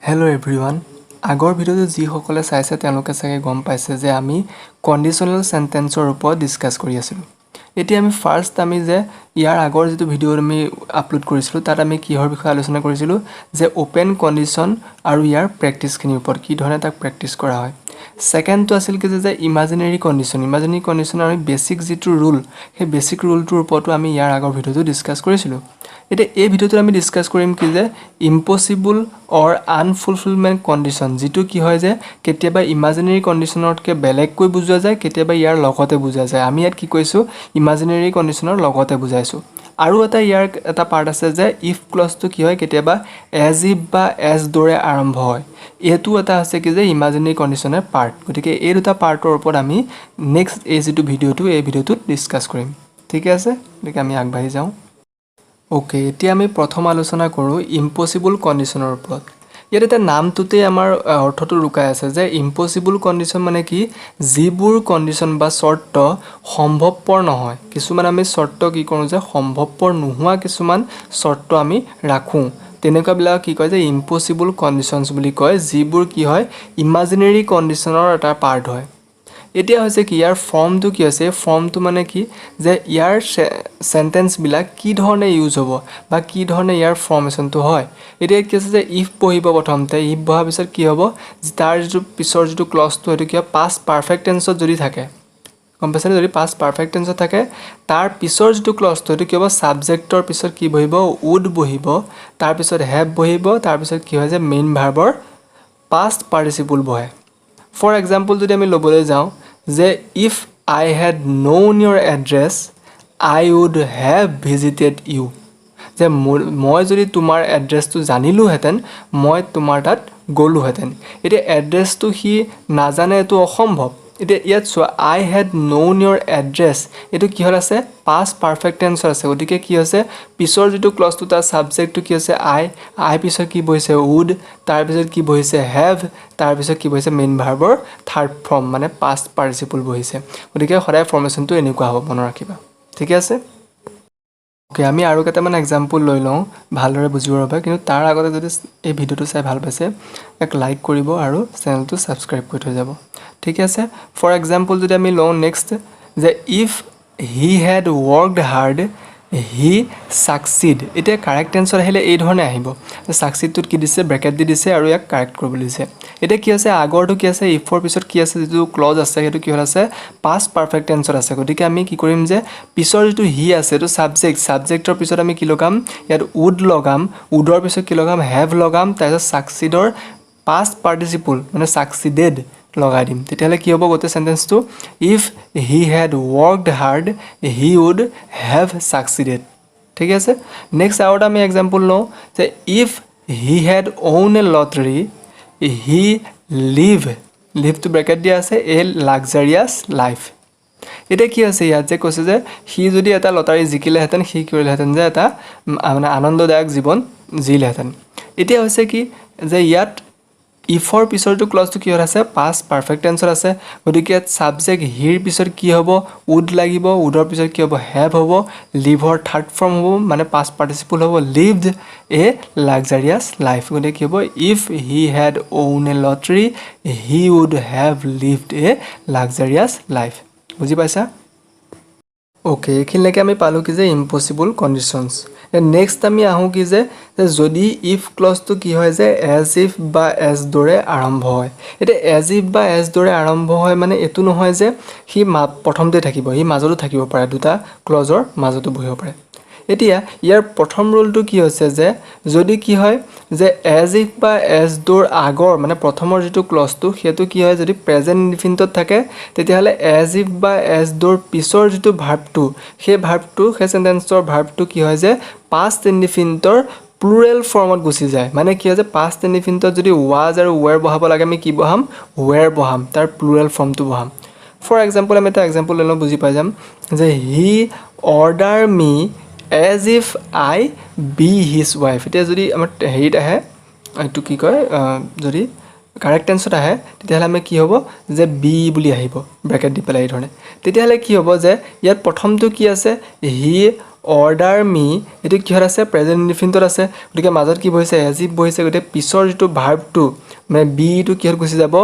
Hello everyone. আগৰ ভিডিওটো যি সকলে চাইছে তেওঁলোকে চাগে গম পাইছে যে আমি কন্ডিশনাল সেন্টেন্সৰ ওপৰত ডিসকাস কৰি আছিলো। এতিয়া আমি ফাৰ্স্ট আমি যে ইয়াৰ আগৰ যেটো ভিডিও আমি আপলোড কৰিছিলো তাত আমি কিহৰ বিষয়ে আলোচনা কৰিছিলো যে ওপেন কন্ডিশন আৰু ইয়াৰ প্ৰেক্টিসখিনিৰ ওপৰত কি ধৰণে তাক প্ৰেক্টিস কৰা হয়। সেকেন্ড তো আছিল কি যে ইমাজিনাৰী কন্ডিশন আৰু বেসিক যেটো ৰুল সেই বেসিক ৰুলটোৰ ওপৰতো আমি ইয়াৰ আগৰ ভিডিওটো ডিসকাস কৰিছিলো। এটা এই ভিডিওটো আমি ডিসকাস কৰিম কি যে ইম্পসিবল অৰ আনফুলফিলমেন্ট কন্ডিশন যেটো কি হয় যে কেতিয়াবা ইমাজিনাৰী কন্ডিশনতকে বেলেগকৈ বুজোৱা যায় কেতিয়াবা ইয়াৰ লগতে বুজোৱা যায়। আমি ইয়াত কি কৈছো ইমাজিনাৰী কন্ডিশনৰ লগতে বুজাইছো। আৰু ইয়াৰ এটা পাৰ্ট আছে যে ইফ ক্লজটো কি হয় কেতিয়াবা এজ ইফ বা এজ দৰে আৰম্ভ হয়। এটো এটা আছে কি যে ইমাজিনাৰী কন্ডিশনৰ পাৰ্ট। গতিকে এই দুটা পাৰ্টৰ ওপৰত আমি নেক্সট এই যেটো ভিডিওটোত ডিসকাস কৰিম। ঠিক আছে? গতিকে আমি আগবাঢ়ি যাওঁ। ওকে, এতিয়া আমি প্ৰথম আলোচনা কৰো ইম্পসিবল কন্ডিশনৰ ওপৰত। ইয়াত এটা নামটোতে আমাৰ অৰ্থটো লুকাই আছে যে ইম্পসিবল কন্ডিশন মানে কি যিবোৰ কন্ডিশন বা শৰ্ত সম্ভৱপৰ নহয়। কিছুমান আমি শৰ্ত কি কৰো যে সম্ভৱপৰ নোহোৱা কিছুমান শৰ্ত আমি ৰাখো। তেনেকুৱা বিলাক কি কয় যে ইম্পসিবল কন্ডিশনস বুলি কয় যিবোৰ কি হয় ইমাজিনাৰী কন্ডিশনৰ এটা পাৰ্ট হয়। এতিয়া হৈছে কি ইয়াৰ ফৰ্মটো কি আছে ফৰ্মটো মানে কি যে ইয়াৰ সেন্টেন্স বিলাক কি ধৰণে ইউজ হ'ব বা কি ধৰণে ইয়াৰ ফৰ্মেশনটো হয়। এতিয়া কি আছে যে ইফ পঢ়িব প্ৰথমতে ইফ বহাৰ পিছত কি হ'ব তাৰ যেটো পিছৰ যেটো ক্লজটো এটো কি পাষ্ট পাৰফেক্ট টেন্সত যদি থাকে গম পাইছানে যদি পাষ্ট পাৰফেক্ট টেন্সত থাকে তাৰ পিছৰ যেটো ক্লজটো এটো কি হ'ব সাবজেক্টৰ পিছত কি বহিব উড বহিব তাৰ পিছত হ্যাভ বহিব তাৰ পিছত কি হয় যে মেইন ভাৰ্বৰ পাষ্ট পাৰ্টিসিপল বহে। For example যদি আমি লবলৈ যাওঁ যে if I had known your address I would have visited you যে মই যদি তোমাৰ এড্ৰেছটো জানিলো হেতেন মই তোমাৰ তাত গলো হেতেন। এতিয়া এড্ৰেছটো হি নাজানে এটো অসম্ভৱ। এতিয়া ইয়াত চোৱা I had known your address এটো কি হল আছে past perfect tense আছে। গতিকে কি আছে পিছৰ যেটো ক্লজটো তাৰ সাবজেক্টটো কি আছে I পিছত কি বহিছে would তাৰ পিছত কি বহিছে have তাৰ পিছত কি বহিছে মেইন ভাৰ্বৰ থাৰ্ড ফৰ্ম মানে past participle বহিছে। গতিকে সদায় ফৰ্মেশনটো এনেকুৱা হ'ব মনত ৰাখিবা। ঠিক আছে? ওকে, আমি আৰু কেইটামান এক্সাম্পল লৈ লওঁ ভালদৰে বুজিবৰ বাবে। কিন্তু তাৰ আগতে যদি এই ভিডিওটো চাই ভাল পাইছে এক লাইক কৰিব আৰু চেনেলটো সাবস্ক্ৰাইব কৰি থৈ যাব। ঠিক আছে? ফৰ এক্সাম্পল যদি আমি লওঁ নেক্সট যে if he had worked hard he succeed. এতিয়া কাৰেক্ট টেন্সত আহিলে এই ধৰণে আহিব সাকসিডটোত কি দিছে ব্ৰেকেট দি দিছে আৰু ইয়াক কাৰেক্ট কৰিবলৈ দিছে। এতিয়া কি আছে আগৰটো কি আছে ইফৰ পিছত কি আছে যেটো ক্লজ আছে সেইটো কি হল আছে পাষ্ট পাৰফেক্ট টেন্সত আছে। গতিকে আমি কি কৰিম যে পিছৰ যেটো হি আছে এটো সাবজেক্টৰ পিছত আমি কি লগাম ইয়াত উড লগাম উডৰ পিছত কি লগাম হ্যাভ লগাম তাৰপিছত সাকসিডৰ পাষ্ট পাৰ্টিসিপল মানে সাকসিডেড লগাই দিম। তেতিয়ালে কি হ'ব গোটে সেন্টেন্সটো if he had worked hard he would have succeeded। ঠিক আছে? নেক্সট আৰু আমি এক্সাম্পল লওঁ যে if he had won a lottery he live to bracket দিয়া আছে a luxurious life। এতিয়া কি আছে ইয়াত যে কৈছে যে হি যদি এটা লটাৰী জিকিলে হেতেন হি কৰিলেহেতেন যে এটা মানে আনন্দদায়ক জীৱন জিলেহেতেন। এতিয়া হৈছে কি যে ইয়াত ইফৰ পিছৰটো ক্লজটো কি আছে পাষ্ট পাৰফেক্ট টেন্সত আছে। গতিকে সাবজেক্ট হিৰ পিছত কি হ'ব উড লাগিব উডৰ পিছত কি হ'ব হ্যাভ হ'ব লিভৰ থাৰ্ড ফৰ্ম হ'ব মানে পাষ্ট পাৰ্টিসিপল হ'ব লিভড এ লাক্সাৰিয়াছ লাইফ। গতিকে কি হ'ব if he had won a lottery he would have lived a luxurious life. বুজি পাইছা? ওকে, এইখিনিলৈকে আমি পালো কি যে ইম্পসিবল কন্ডিশনস। নেক্সট আমি আহোঁ কি যে যদি ইফ ক্লজটো কি হয় যে এজ ইফ বা এজ দৰে আৰম্ভ হয়। এতিয়া এজ ইফ বা এজ দৰে আৰম্ভ হয় মানে এটো নহয় যে হি প্ৰথমতে থাকিব হি মাজতো থাকিব পাৰে দুটা ক্লজৰ মাজতো বহিব পাৰে। এতিয়া ইয়াৰ প্ৰথম ৰুলটো কি হৈছে যে যদি কি হয় যে এজ ইফ বা এজ দৰ আগৰ মানে প্ৰথমৰ যেটো ক্লজটো হেতু কি হয় যদি প্ৰেজেন্ট ইনডিফিনিটত থাকে তেতিয়াহলে এজ ইফ বা এজ দৰ পিছৰ যেটো ভাৰ্বটো সেই সেন্টেন্সৰ ভাৰ্বটো কি হয় যে পাষ্ট ইনডিফিনিটৰ প্লুৰেল ফৰ্মত গুচি যায়। মানে কি হয় যে পাষ্ট ইনডিফিনিটত যদি ওয়াজ আৰু ওৱেৰ বহাব লাগে আমি কি বহাম ওৱেৰ বহাম তাৰ প্লুৰেল ফৰ্মটো বহাম। ফৰ এক্সাম্পল আমি এটা এক্সাম্পল লৈ লওঁ বুজি পাই যাম যে he order me as if I be his wife। এতিয়া যদি আমাৰ হেৰিত আহে এইটো কি কয় যদি কাৰেক্ট টেন্সত আহে তেতিয়াহলে আমি কি হ'ব যে বি বুলি আহিব ব্ৰেকেট দি পেলাই এই ধৰণে। তেতিয়াহলে কি হ'ব যে ইয়াত প্ৰথমটো কি আছে হি অৰ্ডাৰ মি এটো কি আছে প্ৰেজেন্ট ইনডিফিনিটত আছে গতিকে মাজত কি বহিছে এজ ইফ বহিছে গতিকে পিছৰ যেটো ভাৰ্বটো মানে বি টো কি গুছি যাব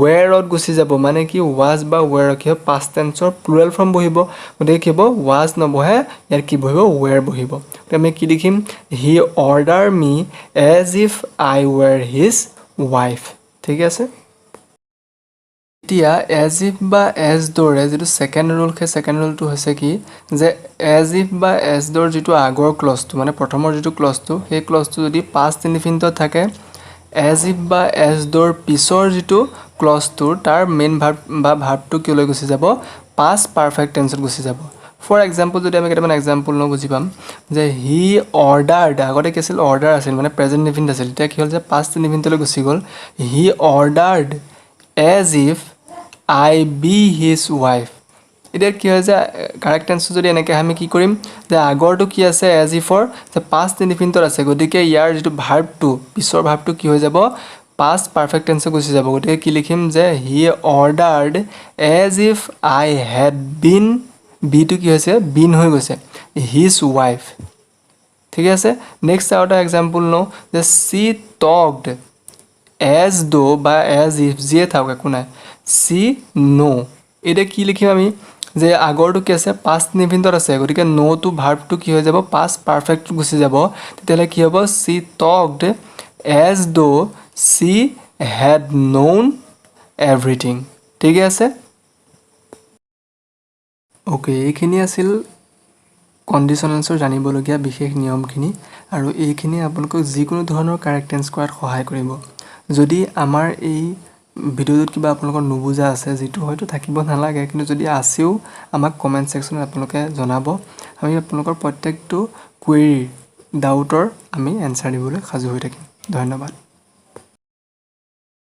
whereত গুছি যাব মানে কি was বা were কি past tenseৰ প্লুৰাল ফৰ্ম বহিব গতিকে কি হ'ব was নবহে ইয়াৰ কি বহিব were বহিব আমি কি লিখিম he ordered me as if I were his wife ঠিক আছে এতিয়া as if বা as দৰে যেটো সেকেন্ড ৰুল কে সেকেন্ড ৰুলটো হৈছে কি যে as if বা as দৰ যেটো আগৰ ক্লজটো মানে প্ৰথমৰ যেটো ক্লজটো সেই ক্লজটো যদি past indefinite থাকে as if বা as দৰ পিছৰ যেটো ক্লজটো তাৰ মেইন ভাৰ্ব বা ভাৰ্বটো কি লৈ গুছি যাব past perfect tenseত গুছি যাব ফৰ এক্সাম্পল যদি আমি কেটামান এক্সাম্পল ন বুজি পাম যে he ordered আগতে কি আছিল অৰ্ডাৰ আছিল মানে প্ৰেজেন্ট ইনডিফিনিট আছিল এতিয়া কি হ'ল যে past indefinite লৈ গুছি গল he ordered as if I be his wife এতিয়া কি হয় যে কারেক্ট টেন্স যদি এনেকে আমি কি কৰিম যে আগৰটো কি আছে as if or যে past indefinite আছে গতিকে ইয়াৰ যেটো ভাৰ্বটো পিছৰ ভাৰ্বটো কি হৈ যাব past perfect tense গুছি যাব গতিকে কি লিখিম যে he ordered as if I had been be টো কি হৈছে been হৈ গৈছে his wife ঠিক আছে নেক্সট আউট এক্সাম্পল নো যে she talked as though বা as if যে থাকক একো নাই she know এটা কি লিখিম আমি যে আগৰটো কি আছে past indefinite আছে গতিকে know টো ভাৰ্বটো কি হৈ যাব past perfect গুছি যাব তেতিয়ালে কি হ'ব she talked as though she had known everything ঠিক আছে ওকে এইখিনি আছিল কন্ডিশনালছৰ জানিবলগীয়া বিশেষ নিয়মখিনি আৰু এইখিনি আপোনালোকক যিকোনো ধৰণৰ কাৰেক্ট টেন্স কৰাত সহায় কৰিব যদি আমাৰ এই ভিডিঅ'টোত কিবা আপোনালোকৰ নুবুজা আছে যেটো হয়তো থাকিব নালাগে কিন্তু যদি আছেও আমাক কমেন্ট সেকশনত আপোনালোকে জনাব আমি আপোনালোকৰ প্ৰত্যেকটো কুৱেৰি ডাউটৰ আমি এনসাৰ দিবলৈ সাজু হৈ থাকিম ধন্যবাদ